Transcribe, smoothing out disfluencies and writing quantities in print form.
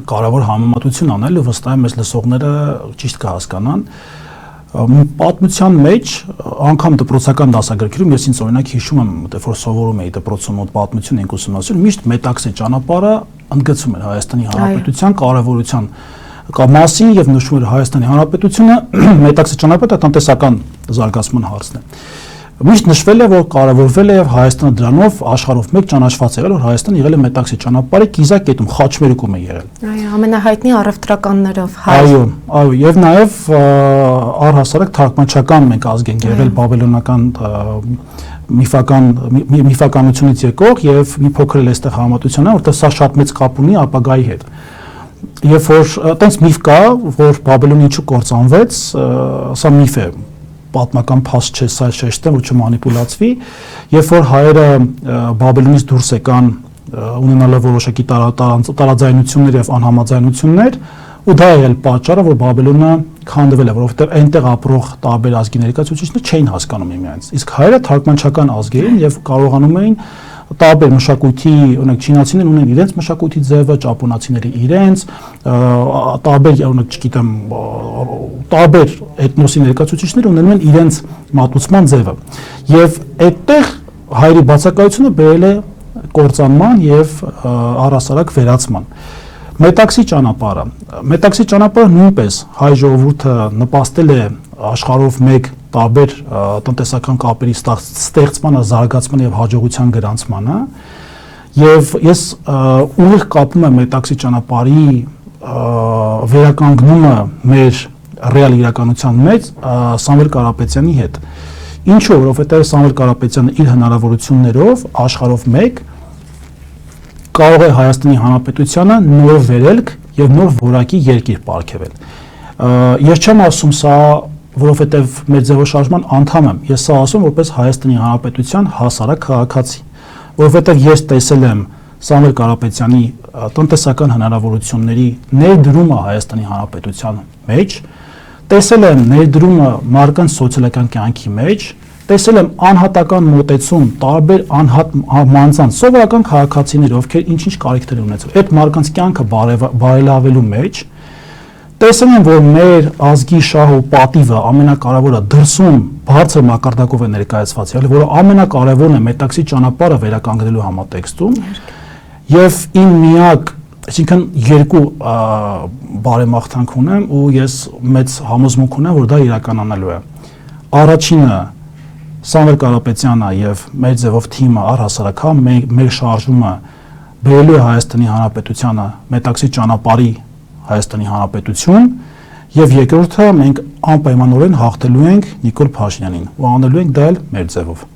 կարևոր համեմատություն անել ու վստահ եմ մեզ լսողները ճիշտ կհասկանան։ Պատմության մեջ անգամ դպրոցական դասագրքերում ես ինձ օրինակ հիշում եմ, որ սովորում էի դպրոցում պատմություն ենք ուսումնասիրում, միշտ Մետաքսե ճանապարհը ընդգծում էր Հայաստանի Հանրապետության կարևորության մասին եւ նշում էր Հայաստանի Հանրապետությունը Մետաքսե ճանապարհը տնտեսական զարգացման հարցն է։ Միշտ նշվել է, որ կարևորվել է եւ Հայաստանը դրանով աշխարհով մեկ ճանաչված եղել, որ Հայաստանը եղել է Մետաքսե ճանապարհի կիզակետում, խաչմերուկում է եղել։ Այո, ամենահայտնի առևտրականներով Այո, եւ նաեւ առհասարակ թարգմանչական մենք ազգ ենք եղել բաբելոնական միֆականությունից եկող եւ մի փոքր էլ այստեղ համատությունն է, որտեղ սա շատ մեծ կապ ունի ապագայի հետ։ Երբ որ այտենց միֆ կա, որ Բաբելոնը ինչու կործանվեց, սա միֆ է, պատմական փաստ չէ, սա շեշտեմ, որ չմանիպուլացվի, երբ որ հայերը Բաբելոնից դուրս եկան, ունենալով որոշակի տարաձայնություններ եւ անհամաձայնություններ, ու դա եղել պատճառը, որ Բաբելոնը քանդվել է, որովհետեւ այնտեղ ապրող տարբեր ազգի ներկայացուցիչները չէին հասկանում միմյանց։ Իսկ հայերը թարգմանչական ազգ էին եւ կարողանում էին տարբեր մշակույթի, օրինակ չինացիներն ունեն իրենց մշակույթի ձևը, ճապոնացիները իրենց, տարբեր, օրինակ, չգիտեմ, տարբեր էթնոսի ներկայացուցիչները ունենում են իրենց մատուցման ձևը։ Եվ այդտեղ հայերի բացակայությունը բերել է կործանման եւ առհասարակ վերացման։ Մետաքսե ճանապարհը նույնպես հայ ժողովուրդը նպաստել է աշխարհով մեկ տարբեր տնտեսական կապերի ստեղծմանը, զարգացմանը եւ հաջողության գրանցմանը, եւ ես ուղիղ կապում եմ Մետաքսե ճանապարհի վերականգնումը մեր ռեալ իրականության մեջ Սամվել Կարապետյանի հետ։ Ինչու՞, որովհետեւ Սամվել Կարապետյանը իր հնարավորություններով աշխարհով մեկ կարող է Հայաստանի Հանրապետությանը նոր վերելք եւ նոր որակի երկիր պարգևել։ Ես չեմ ասում սա, որովհետեւ մեր ձևաշարժման անդամ եմ, ես սա ասում որպես Հայաստանի Հանրապետության հասարակ քաղաքացի, որովհետեւ ես տեսել եմ Սամվել Կարապետյանի տնտեսական հնարավորությունների ներդրումը Հայաստանի Հանրապետության մեջ, տեսել եմ ներդրումը մարդկանց սոցիալական կյանքի մեջ, տեսել եմ անհատական մոտեցում տարբեր անհատ մանցանց սովորական քաղաքացիներ, ովքեր ինչ-ինչ կարիքներ ունեցել, այդ մարդկանց կյանքը բարելավելու մեջ, տեսել եմ, որ մեր ազգի շահը ու պատիվը ամենակարևորը դրսում բարձր մակարդակով է ներկայացված եղել, որը ամենակարևորն է Մետաքսե ճանապարհը վերականգնելու համատեքստում, եւ իմ միակ, այսինքն երկու բարեմաղթանք ունեմ ու ես մեծ համոզմունք ունեմ, որ դա իրականանալու է։ Առաջինը Սամվել Կարապետյանը եւ մեր ձևով թիմը առհասարակ մեր շարժումը բերելու է Հայաստանի Հանրապետությանը Մետաքսե ճանապարհի Հայաստանի Հանրապետություն եւ երկրորդը մենք անպայմանորեն հաղթելու ենք Նիկոլ Փաշինյանին ու անելու ենք դա էլ մեր ձևով։